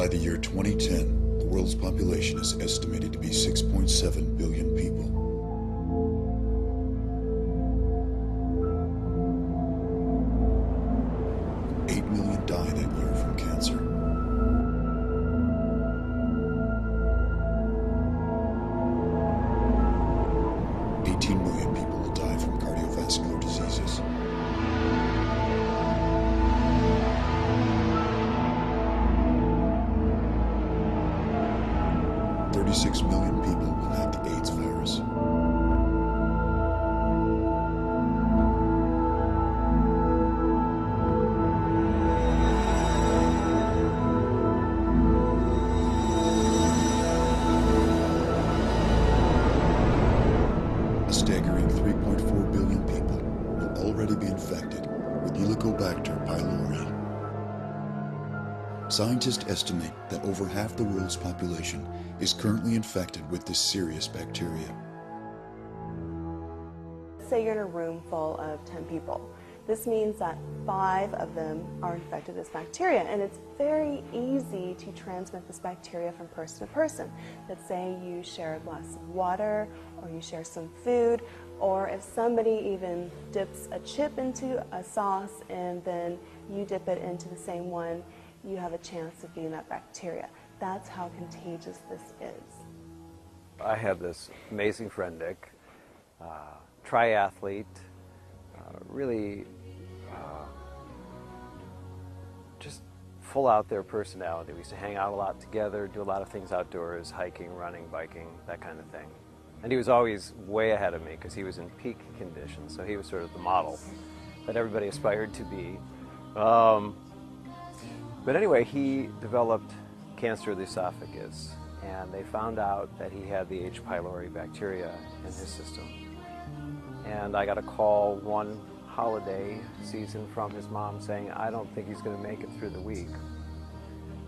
By the year 2010, the world's population is estimated to be 6.7 billion people. Die that year from cancer. $18 million people will die from cardiovascular diseases. $36 million people will have the AIDS virus. Staggering 3.4 billion people will already be infected with Helicobacter pylori. Scientists estimate that over half the world's population is currently infected with this serious bacteria. Say you're in a room full of 10 people. This means that 5 of them are infected with this bacteria, and it's very easy to transmit this bacteria from person to person. Let's say you share a glass of water, or you share some food, or if somebody even dips a chip into a sauce and then you dip it into the same one, you have a chance of getting that bacteria. That's how contagious this is. I have this amazing friend, Nick, triathlete, really just full out there personality. We used to hang out a lot together, do a lot of things outdoors, hiking, running, biking, that kind of thing. And he was always way ahead of me because he was in peak condition, so he was sort of the model that everybody aspired to be. But anyway, he developed cancer of the esophagus, and they found out that he had the H. pylori bacteria in his system. And I got a call one holiday season from his mom saying, I don't think he's going to make it through the week.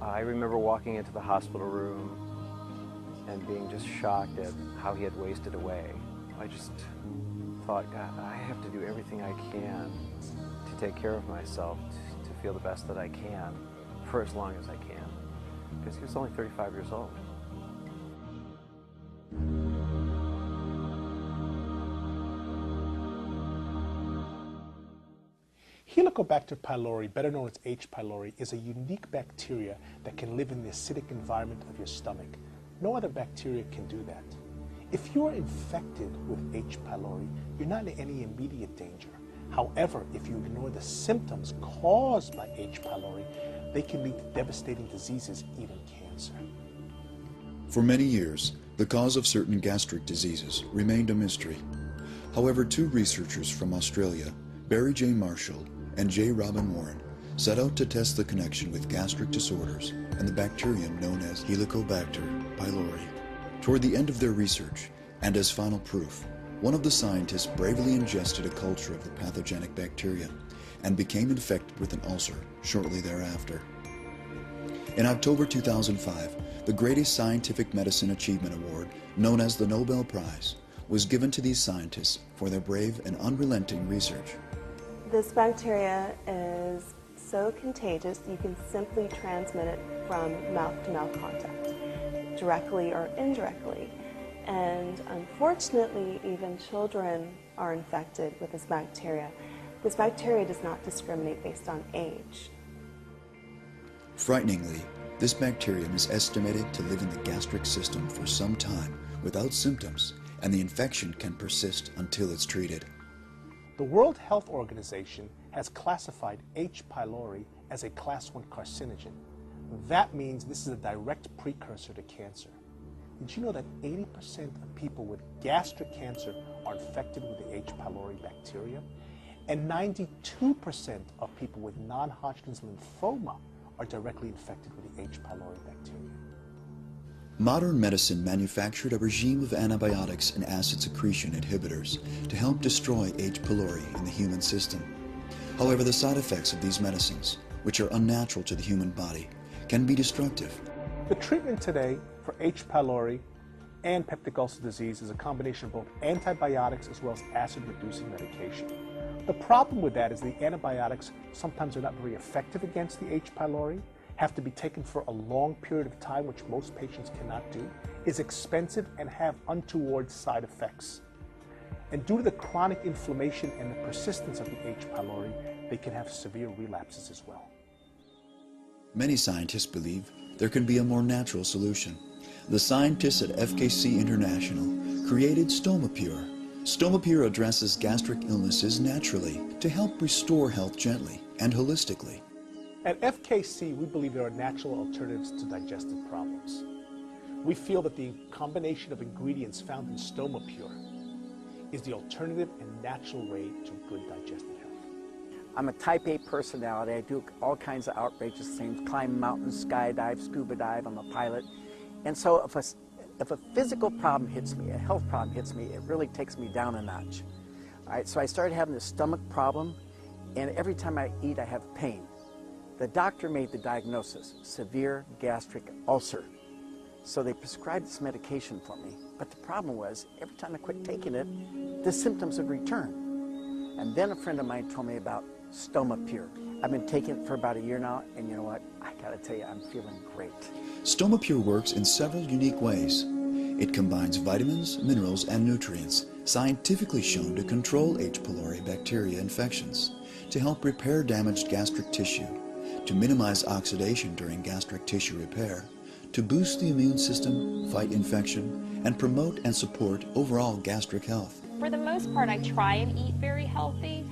I remember walking into the hospital room and being just shocked at how he had wasted away. I just thought, God, I have to do everything I can to take care of myself, to feel the best that I can for as long as I can, because he was only 35 years old. Helicobacter pylori, better known as H. pylori, is a unique bacteria that can live in the acidic environment of your stomach. No other bacteria can do that. If you are infected with H. pylori, you're not in any immediate danger. However, if you ignore the symptoms caused by H. pylori, they can lead to devastating diseases, even cancer. For many years, the cause of certain gastric diseases remained a mystery. However, 2 researchers from Australia, Barry J. Marshall and J. Robin Warren, set out to test the connection with gastric disorders and the bacterium known as Helicobacter pylori. Toward the end of their research, and as final proof, one of the scientists bravely ingested a culture of the pathogenic bacteria and became infected with an ulcer shortly thereafter. In October 2005, the greatest scientific medicine achievement award, known as the Nobel Prize, was given to these scientists for their brave and unrelenting research. This bacteria is so contagious you can simply transmit it from mouth-to-mouth contact, directly or indirectly. And unfortunately, even children are infected with this bacteria. This bacteria does not discriminate based on age. Frighteningly, this bacterium is estimated to live in the gastric system for some time without symptoms, and the infection can persist until it's treated. The World Health Organization has classified H. pylori as a Class 1 carcinogen. That means this is a direct precursor to cancer. Did you know that 80% of people with gastric cancer are infected with the H. pylori bacteria? And 92% of people with non-Hodgkin's lymphoma are directly infected with the H. pylori bacteria. Modern medicine manufactured a regime of antibiotics and acid secretion inhibitors to help destroy H. pylori in the human system. However, the side effects of these medicines, which are unnatural to the human body, can be destructive. The treatment today for H. pylori and peptic ulcer disease is a combination of both antibiotics as well as acid-reducing medication. The problem with that is the antibiotics sometimes are not very effective against the H. pylori, have to be taken for a long period of time, which most patients cannot do, is expensive and have untoward side effects. And due to the chronic inflammation and the persistence of the H. pylori, they can have severe relapses as well. Many scientists believe there can be a more natural solution. The scientists at FKC International created Stomapure. Stomapure addresses gastric illnesses naturally to help restore health gently and holistically. At FKC, we believe there are natural alternatives to digestive problems. We feel that the combination of ingredients found in Stomapure is the alternative and natural way to good digestive health. I'm a type A personality. I do all kinds of outrageous things, climb mountains, skydive, scuba dive. I'm a pilot. And so if a physical problem hits me, a health problem hits me, it really takes me down a notch. All right, so I started having this stomach problem, and every time I eat, I have pain. The doctor made the diagnosis, severe gastric ulcer. So they prescribed this medication for me. But the problem was, every time I quit taking it, the symptoms would return. And then a friend of mine told me about Stomapure. I've been taking it for about a year now, and you know what? I gotta tell you, I'm feeling great. Stomapure works in several unique ways. It combines vitamins, minerals, and nutrients, scientifically shown to control H. pylori bacteria infections, to help repair damaged gastric tissue, to minimize oxidation during gastric tissue repair, to boost the immune system, fight infection, and promote and support overall gastric health. For the most part, I try and eat very healthy,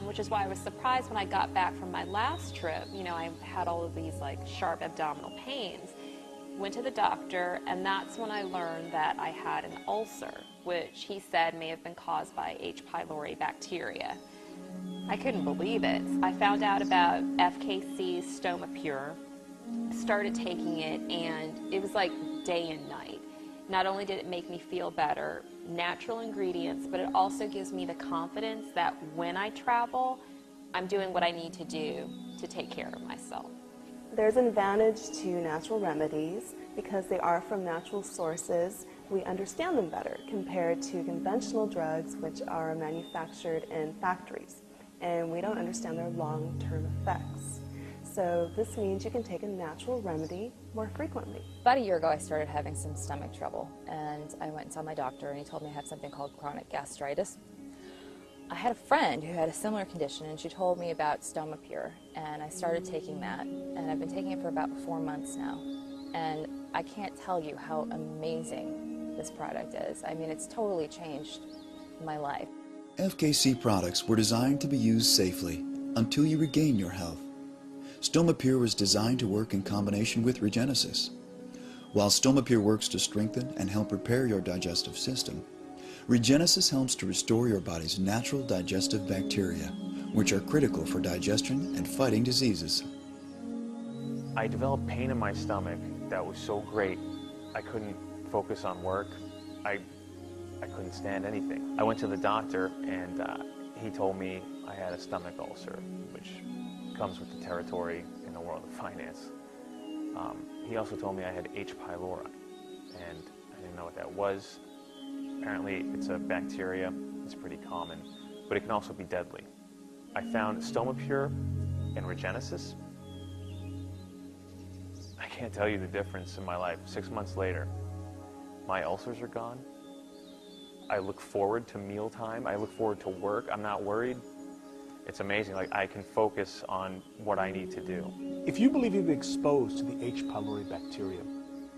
which is why I was surprised when I got back from my last trip. You know, I had all of these like sharp abdominal pains. Went to the doctor, and that's when I learned that I had an ulcer, which he said may have been caused by H. pylori bacteria. I couldn't believe it. I found out about FKC's Stomapure, started taking it, and it was like day and night. Not only did it make me feel better, natural ingredients, but it also gives me the confidence that when I travel, I'm doing what I need to do to take care of myself. There's an advantage to natural remedies because they are from natural sources. We understand them better compared to conventional drugs, which are manufactured in factories, and we don't understand their long-term effects. So this means you can take a natural remedy more frequently. About a year ago, I started having some stomach trouble, and I went and saw my doctor, and he told me I had something called chronic gastritis. I had a friend who had a similar condition, and she told me about Stomapure, and I started taking that, and I've been taking it for about 4 months now, and I can't tell you how amazing this product is. I mean, it's totally changed my life. FKC products were designed to be used safely until you regain your health. Stomapure was designed to work in combination with Regenesis. While Stomapure works to strengthen and help repair your digestive system, Regenesis helps to restore your body's natural digestive bacteria, which are critical for digestion and fighting diseases. I developed pain in my stomach that was so great, I couldn't focus on work. I couldn't stand anything. I went to the doctor, and he told me I had a stomach ulcer, which comes with the territory in the world of finance. He also told me I had H. pylori, and I didn't know what that was. Apparently, it's a bacteria. It's pretty common, but it can also be deadly. I found Stomapure and Regenesis. I can't tell you the difference in my life. 6 months later, my ulcers are gone. I look forward to mealtime. I look forward to work. I'm not worried. It's amazing. Like, I can focus on what I need to do. If you believe you've been exposed to the H. pylori bacteria,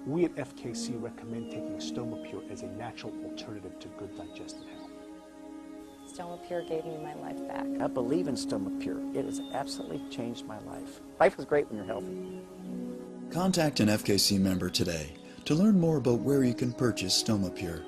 we at FKC recommend taking Stomapure as a natural alternative to good digestive health. Stomapure gave me my life back. I believe in Stomapure. It has absolutely changed my life. Life is great when you're healthy. Contact an FKC member today to learn more about where you can purchase Stomapure.